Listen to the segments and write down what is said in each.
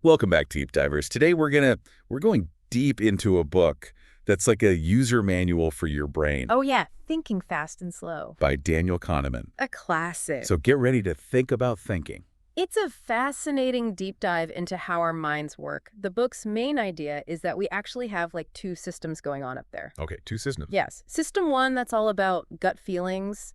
Welcome back, Deep Divers. Today we're going deep into a book that's like a user manual for your brain Oh yeah, thinking fast and slow. by Daniel Kahneman. A classic. So get ready to think about thinking. It's a fascinating deep dive into how our minds work. The book's main idea is that we actually have like two systems going on up there. Okay, two systems. Yes. System one, that's all about gut feelings,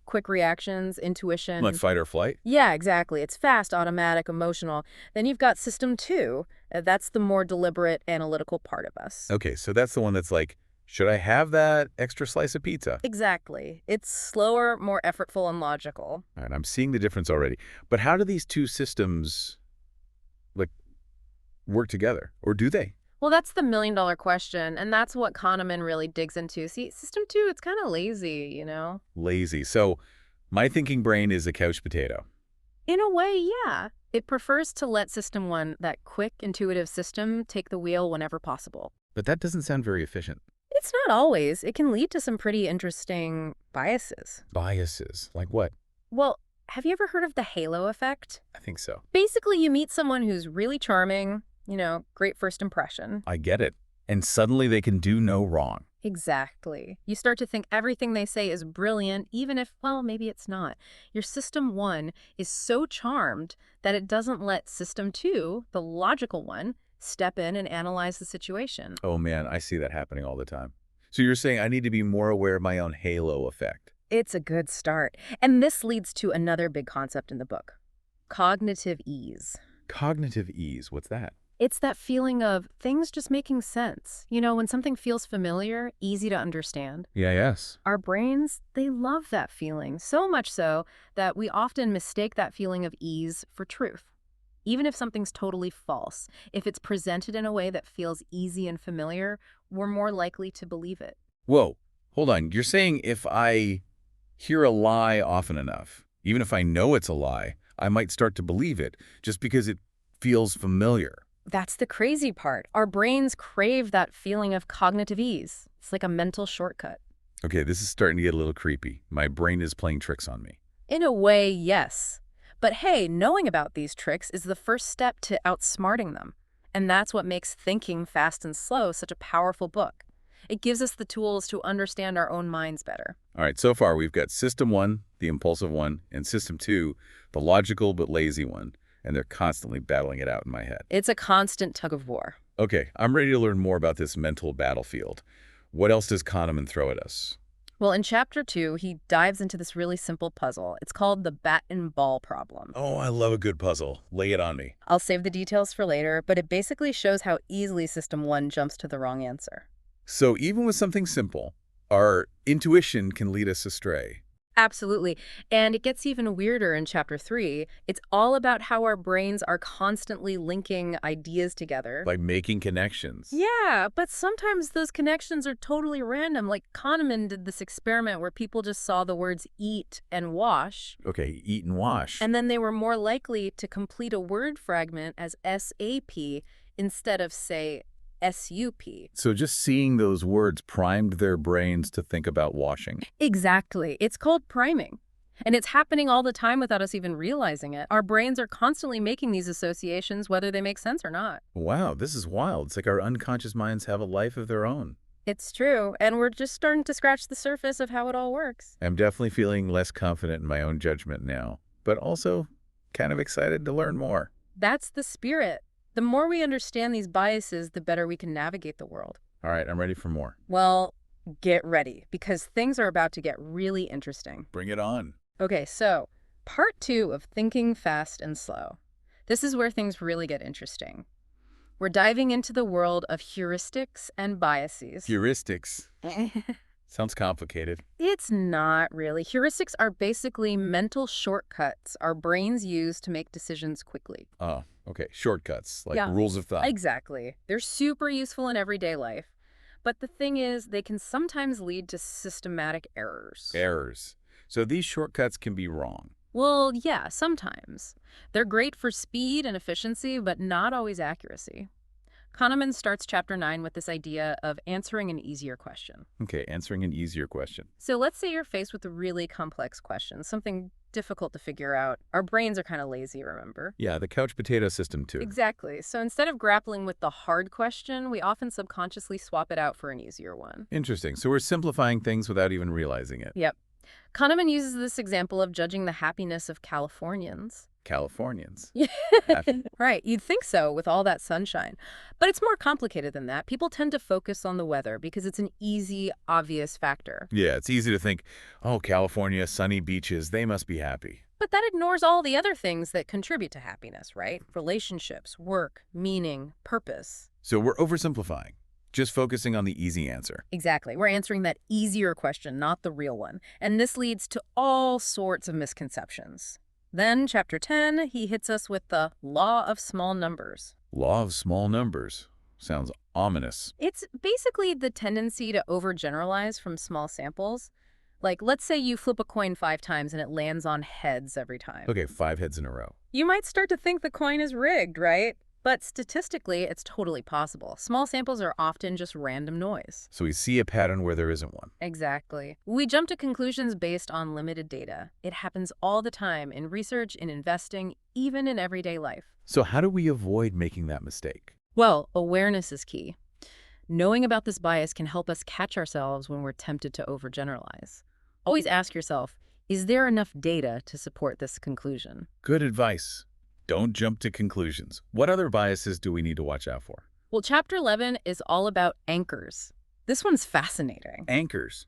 quick reactions, Like intuition. fight or flight? Yeah, exactly. It's fast, automatic, emotional. Then you've got system two. That's the more deliberate, analytical part of us. Okay, so that's the one that's like, should I have that extra slice of pizza? Exactly. It's slower, more effortful, and logical. All right, I'm seeing the difference already. But how do these two systems like work together? Or do they? Well, that's the million-dollar question, and that's what Kahneman really digs into. See, system two, it's kind of lazy. Lazy. So my thinking brain is a couch potato. In a way, yeah. It prefers to let system one, that quick, intuitive system, take the wheel whenever possible. But that doesn't sound very efficient. It's not always. It can lead to some pretty interesting biases. Biases. Like what? Well, have you ever heard of the halo effect? I think so. Basically, you meet someone who's really charming, great first impression. I get it. And suddenly they can do no wrong. Exactly. You start to think everything they say is brilliant, even if, well, maybe it's not. Your system one is so charmed that it doesn't let system two, the logical one, step in and analyze the situation. Oh man, I see that happening all the time. So you're saying I need to be more aware of my own halo effect. It's a good start. And this leads to another big concept in the book, cognitive ease. Cognitive ease, what's that? It's that feeling of things just making sense. When something feels familiar, easy to understand. Yeah, yes. Our brains, they love that feeling, so much so that we often mistake that feeling of ease for truth. Even if something's totally false, if it's presented in a way that feels easy and familiar, we're more likely to believe it. Whoa, hold on. You're saying if I hear a lie often enough, even if I know it's a lie, I might start to believe it just because it feels familiar. That's the crazy part. Our brains crave that feeling of cognitive ease. It's like a mental shortcut. Okay, this is starting to get a little creepy. My brain is playing tricks on me. In a way, yes. But hey, knowing about these tricks is the first step to outsmarting them. And that's what makes Thinking Fast and Slow such a powerful book. It gives us the tools to understand our own minds better. All right, so far we've got system one, the impulsive one, and system two, the logical but lazy one. And they're constantly battling it out in my head. It's a constant tug of war. Okay, I'm ready to learn more about this mental battlefield. What else does Kahneman throw at us? Well, in chapter 2, he dives into this really simple puzzle. It's called the bat and ball problem. Oh, I love a good puzzle. Lay it on me. I'll save the details for later, but it basically shows how easily system 1 jumps to the wrong answer. So even with something simple, our intuition can lead us astray. Absolutely. And it gets even weirder in chapter 3. It's all about how our brains are constantly linking ideas together. Like making connections. Yeah, but sometimes those connections are totally random. Like Kahneman did this experiment where people just saw the words eat and wash, Okay, eat and wash. and then they were more likely to complete a word fragment as SAP instead of, say, SUP. So just seeing those words primed their brains to think about washing. Exactly. It's called priming. And it's happening all the time without us even realizing it. Our brains are constantly making these associations, whether they make sense or not. Wow, this is wild. It's like our unconscious minds have a life of their own. It's true. And we're just starting to scratch the surface of how it all works. I'm definitely feeling less confident in my own judgment now, but also kind of excited to learn more. That's the spirit. The more we understand these biases, the better we can navigate the world. All right, I'm ready for more. Well, get ready, because things are about to get really interesting. Bring it on. Okay, so part 2 of Thinking Fast and Slow. This is where things really get interesting. We're diving into the world of heuristics and biases. Heuristics. Sounds complicated. It's not really. Heuristics are basically mental shortcuts our brains use to make decisions quickly. Oh, okay. Shortcuts, like Yeah. rules of thumb. Exactly. They're super useful in everyday life. But the thing is, they can sometimes lead to systematic errors. Errors. So these shortcuts can be wrong. Well, yeah, sometimes. They're great for speed and efficiency, but not always accuracy. Kahneman starts chapter 9 with this idea of answering an easier question. Okay, answering an easier question. So let's say you're faced with a really complex question, something difficult to figure out. Our brains are kind of lazy, remember? Yeah, the couch potato system too. Exactly. So instead of grappling with the hard question, we often subconsciously swap it out for an easier one. Interesting. So we're simplifying things without even realizing it. Yep. Kahneman uses this example of judging the happiness of Californians. Californians. Yeah, Happy. right. You'd think so with all that sunshine. But it's more complicated than that. People tend to focus on the weather because it's an easy, obvious factor. Yeah, it's easy to think, oh, California, sunny beaches, they must be happy. But that ignores all the other things that contribute to happiness, right? Relationships, work, meaning, purpose. So we're oversimplifying, just focusing on the easy answer. Exactly. We're answering that easier question, not the real one. And this leads to all sorts of misconceptions. Then, chapter 10, he hits us with the law of small numbers. Law of small numbers. Sounds ominous. It's basically the tendency to overgeneralize from small samples. Like, let's say you flip a coin 5 times and it lands on heads every time. Okay, 5 heads in a row. You might start to think the coin is rigged, right? But statistically, it's totally possible. Small samples are often just random noise. So we see a pattern where there isn't one. Exactly. We jump to conclusions based on limited data. It happens all the time in research, in investing, even in everyday life. So how do we avoid making that mistake? Well, awareness is key. Knowing about this bias can help us catch ourselves when we're tempted to overgeneralize. Always ask yourself, is there enough data to support this conclusion? Good advice. Don't jump to conclusions. What other biases do we need to watch out for? Well, chapter 11 is all about anchors. This one's fascinating. Anchors.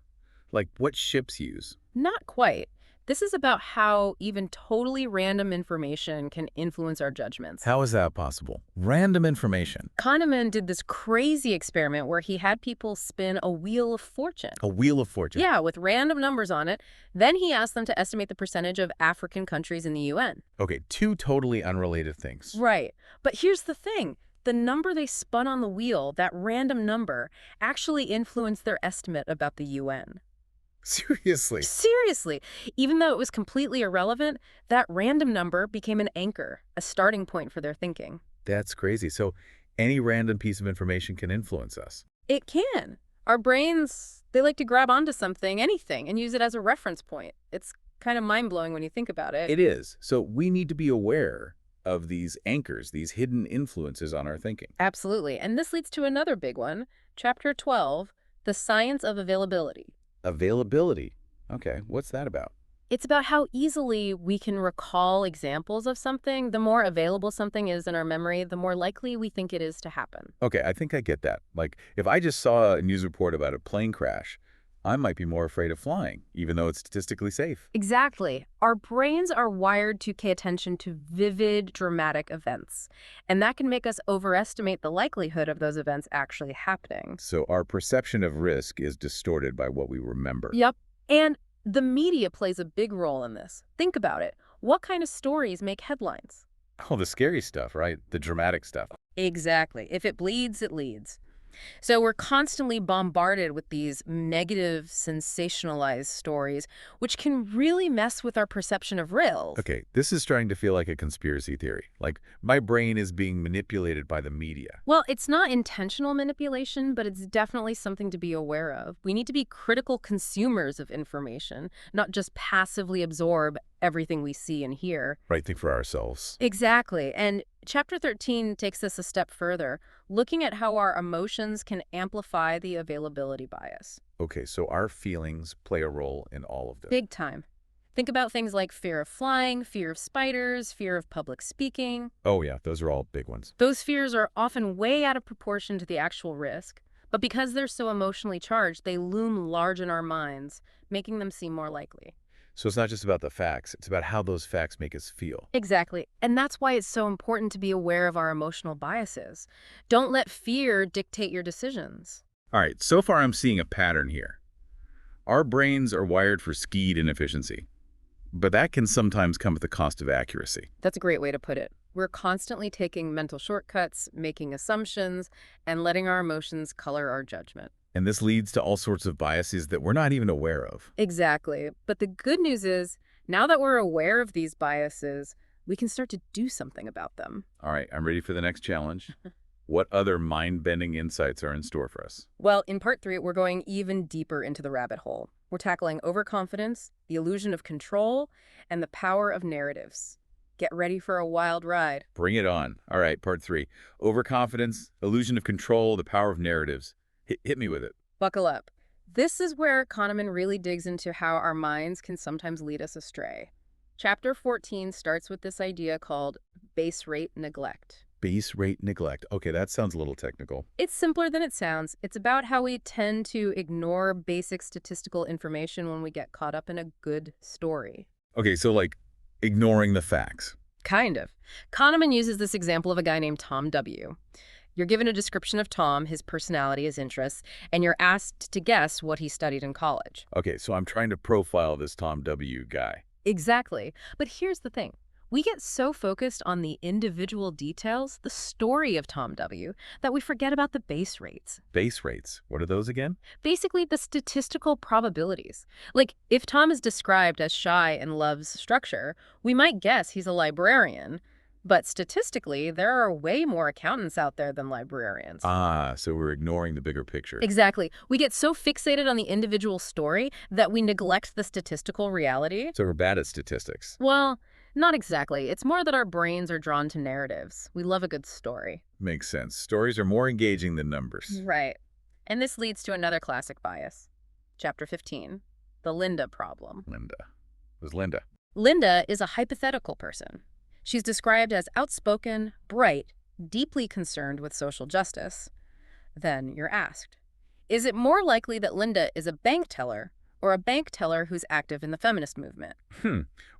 Like what ships use. Not quite. This is about how even totally random information can influence our judgments. How is that possible? Random information. Kahneman did this crazy experiment where he had people spin a wheel of fortune. A wheel of fortune. Yeah, with random numbers on it. Then he asked them to estimate the percentage of African countries in the UN. Okay, 2 totally unrelated things. Right. But here's the thing. The number they spun on the wheel, that random number, actually influenced their estimate about the UN. Seriously? Seriously. Even though it was completely irrelevant, that random number became an anchor, a starting point for their thinking. That's crazy. So any random piece of information can influence us. It can. Our brains, they like to grab onto something, anything, and use it as a reference point. It's kind of mind-blowing when you think about it. It is. So we need to be aware of these anchors, these hidden influences on our thinking. Absolutely. And this leads to another big one, chapter 12, the science of availability. Availability. Okay, what's that about? It's about how easily we can recall examples of something. The more available something is in our memory, the more likely we think it is to happen. Okay, I think I get that. Like, if I just saw a news report about a plane crash, I might be more afraid of flying, even though it's statistically safe. Exactly. Our brains are wired to pay attention to vivid, dramatic events. And that can make us overestimate the likelihood of those events actually happening. So our perception of risk is distorted by what we remember. Yep. And the media plays a big role in this. Think about it. What kind of stories make headlines? Oh, the scary stuff, right? The dramatic stuff. Exactly. If it bleeds, it leads. So we're constantly bombarded with these negative, sensationalized stories, which can really mess with our perception of real. Okay, this is starting to feel like a conspiracy theory. Like, my brain is being manipulated by the media. Well, it's not intentional manipulation, but it's definitely something to be aware of. We need to be critical consumers of information, not just passively absorb everything we see and hear. Right, think for ourselves. Exactly. And chapter 13 takes us a step further, looking at how our emotions can amplify the availability bias. Okay, so our feelings play a role in all of this. Big time. Think about things like fear of flying, fear of spiders, fear of public speaking. Oh yeah, those are all big ones. Those fears are often way out of proportion to the actual risk, but because they're so emotionally charged, they loom large in our minds, making them seem more likely. So it's not just about the facts, it's about how those facts make us feel. Exactly. And that's why it's so important to be aware of our emotional biases. Don't let fear dictate your decisions. All right, so far I'm seeing a pattern here. Our brains are wired for speed and efficiency, but that can sometimes come at the cost of accuracy. That's a great way to put it. We're constantly taking mental shortcuts, making assumptions, and letting our emotions color our judgment. And this leads to all sorts of biases that we're not even aware of. Exactly. But the good news is, now that we're aware of these biases, we can start to do something about them. All right, I'm ready for the next challenge. What other mind-bending insights are in store for us? Well, in part 3, we're going even deeper into the rabbit hole. We're tackling overconfidence, the illusion of control, and the power of narratives. Get ready for a wild ride. Bring it on. All right, part 3. Overconfidence, illusion of control, the power of narratives. Hit me with it. Buckle up. This is where Kahneman really digs into how our minds can sometimes lead us astray. Chapter 14 starts with this idea called base rate neglect. Base rate neglect. Okay, that sounds a little technical. It's simpler than it sounds. It's about how we tend to ignore basic statistical information when we get caught up in a good story. Okay, so like ignoring the facts. Kind of. Kahneman uses this example of a guy named Tom W. You're given a description of Tom, his personality, his interests, and you're asked to guess what he studied in college. Okay, so I'm trying to profile this Tom W. guy. Exactly. But here's the thing. We get so focused on the individual details, the story of Tom W., that we forget about the base rates. Base rates. What are those again? Basically, the statistical probabilities. Like, if Tom is described as shy and loves structure, we might guess he's a librarian. But statistically, there are way more accountants out there than librarians. Ah, so we're ignoring the bigger picture. Exactly. We get so fixated on the individual story that we neglect the statistical reality. So we're bad at statistics. Well, not exactly. It's more that our brains are drawn to narratives. We love a good story. Makes sense. Stories are more engaging than numbers. Right. And this leads to another classic bias. Chapter 15, the Linda problem. Linda. Who's Linda? Linda is a hypothetical person. She's described as outspoken, bright, deeply concerned with social justice. Then you're asked, is it more likely that Linda is a bank teller or a bank teller who's active in the feminist movement?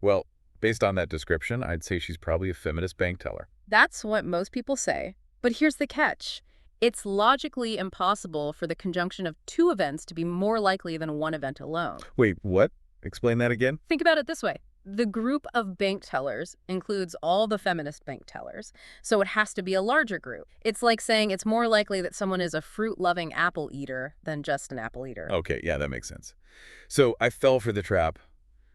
Well, based on that description, I'd say she's probably a feminist bank teller. That's what most people say. But here's the catch. It's logically impossible for the conjunction of two events to be more likely than one event alone. Wait, what? Explain that again? Think about it this way. The group of bank tellers includes all the feminist bank tellers, so it has to be a larger group. It's like saying it's more likely that someone is a fruit-loving apple eater than just an apple eater. Okay, yeah, that makes sense. So I fell for the trap.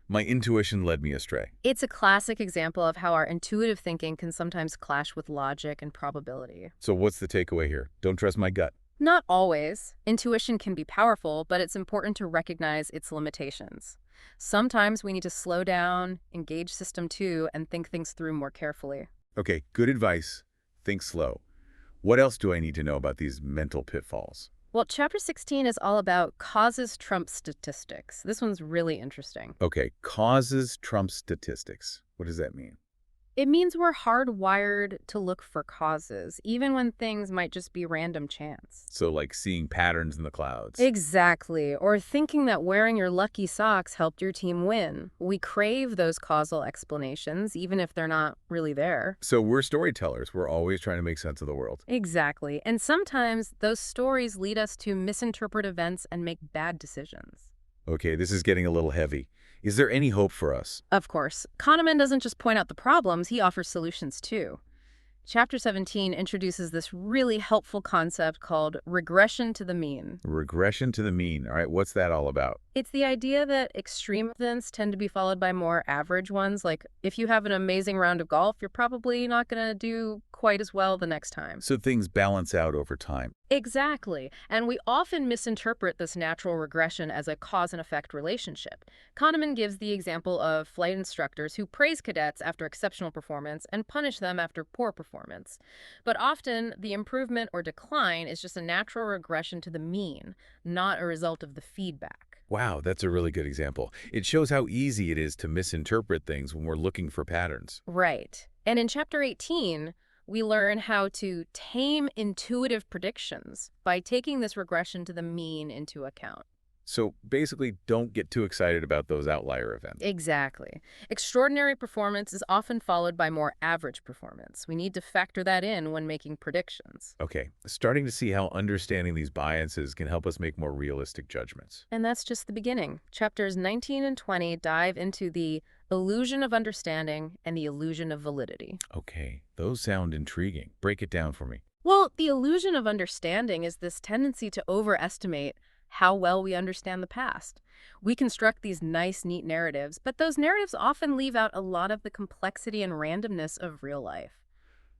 My intuition led me astray. It's a classic example of how our intuitive thinking can sometimes clash with logic and probability. So what's the takeaway here? Don't trust my gut. Not always. Intuition can be powerful, but it's important to recognize its limitations. Sometimes we need to slow down, engage system 2, and think things through more carefully. Okay, good advice. Think slow. What else do I need to know about these mental pitfalls? Well, Chapter 16 is all about causes trump statistics. This one's really interesting. Okay, causes trump statistics. What does that mean? It means we're hardwired to look for causes, even when things might just be random chance. So like seeing patterns in the clouds. Exactly. Or thinking that wearing your lucky socks helped your team win. We crave those causal explanations, even if they're not really there. So we're storytellers. We're always trying to make sense of the world. Exactly. And sometimes those stories lead us to misinterpret events and make bad decisions. Okay, this is getting a little heavy. Is there any hope for us? Of course, Kahneman doesn't just point out the problems, he offers solutions too. Chapter 17 introduces this really helpful concept called regression to the mean. Regression to the mean. All right, what's that all about? It's the idea that extreme events tend to be followed by more average ones. Like, if you have an amazing round of golf, you're probably not going to do quite as well the next time. So things balance out over time. Exactly. And we often misinterpret this natural regression as a cause and effect relationship. Kahneman gives the example of flight instructors who praise cadets after exceptional performance and punish them after poor performance. But often, the improvement or decline is just a natural regression to the mean, not a result of the feedback. Wow, that's a really good example. It shows how easy it is to misinterpret things when we're looking for patterns. Right. And in Chapter 18, we learn how to tame intuitive predictions by taking this regression to the mean into account. So basically, don't get too excited about those outlier events. Exactly. Extraordinary performance is often followed by more average performance. We need to factor that in when making predictions. Okay, starting to see how understanding these biases can help us make more realistic judgments. And that's just the beginning. Chapters 19 and 20 dive into the illusion of understanding and the illusion of validity. Okay, those sound intriguing. Break it down for me. Well, the illusion of understanding is this tendency to overestimate how well we understand the past. We construct these nice, neat narratives, but those narratives often leave out a lot of the complexity and randomness of real life.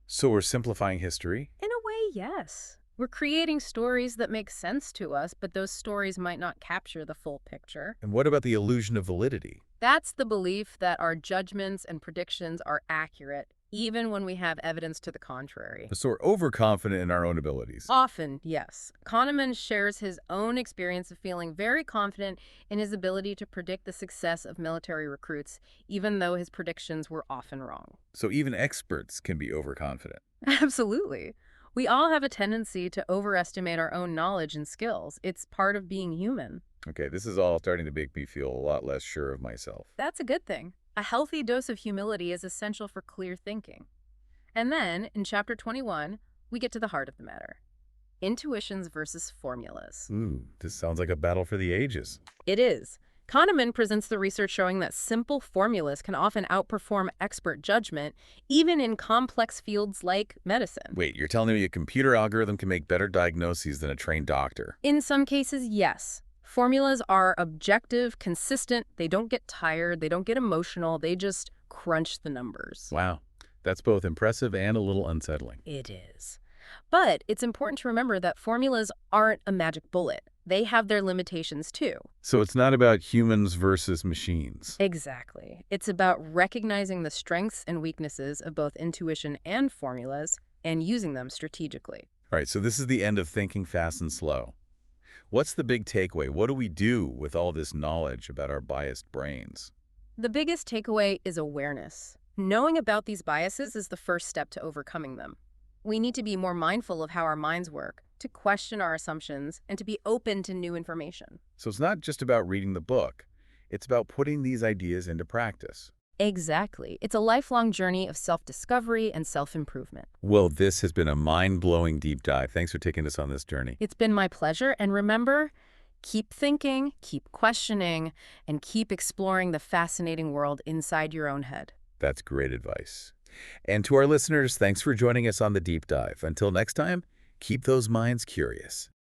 So we're simplifying history? In a way, yes. We're creating stories that make sense to us, but those stories might not capture the full picture. And what about the illusion of validity? That's the belief that our judgments and predictions are accurate, even when we have evidence to the contrary. So we're overconfident in our own abilities. Often, yes. Kahneman shares his own experience of feeling very confident in his ability to predict the success of military recruits, even though his predictions were often wrong. So even experts can be overconfident. Absolutely. We all have a tendency to overestimate our own knowledge and skills. It's part of being human. Okay, this is all starting to make me feel a lot less sure of myself. That's a good thing. A healthy dose of humility is essential for clear thinking. And then, in chapter 21, we get to the heart of the matter. Intuitions versus formulas. Ooh, this sounds like a battle for the ages. It is. Kahneman presents the research showing that simple formulas can often outperform expert judgment, even in complex fields like medicine. Wait, you're telling me a computer algorithm can make better diagnoses than a trained doctor? In some cases, yes. Formulas are objective, consistent, they don't get tired, they don't get emotional, they just crunch the numbers. Wow, that's both impressive and a little unsettling. It is. But it's important to remember that formulas aren't a magic bullet. They have their limitations too. So it's not about humans versus machines. Exactly. It's about recognizing the strengths and weaknesses of both intuition and formulas and using them strategically. All right, so this is the end of thinking fast and slow. What's the big takeaway? What do we do with all this knowledge about our biased brains? The biggest takeaway is awareness. Knowing about these biases is the first step to overcoming them. We need to be more mindful of how our minds work, to question our assumptions, and to be open to new information. So it's not just about reading the book. It's about putting these ideas into practice. Exactly. It's a lifelong journey of self-discovery and self-improvement. Well, this has been a mind-blowing deep dive. Thanks for taking us on this journey. It's been my pleasure, and remember, keep thinking, keep questioning, and keep exploring the fascinating world inside your own head. That's great advice. And to our listeners, thanks for joining us on the deep dive. Until next time, keep those minds curious.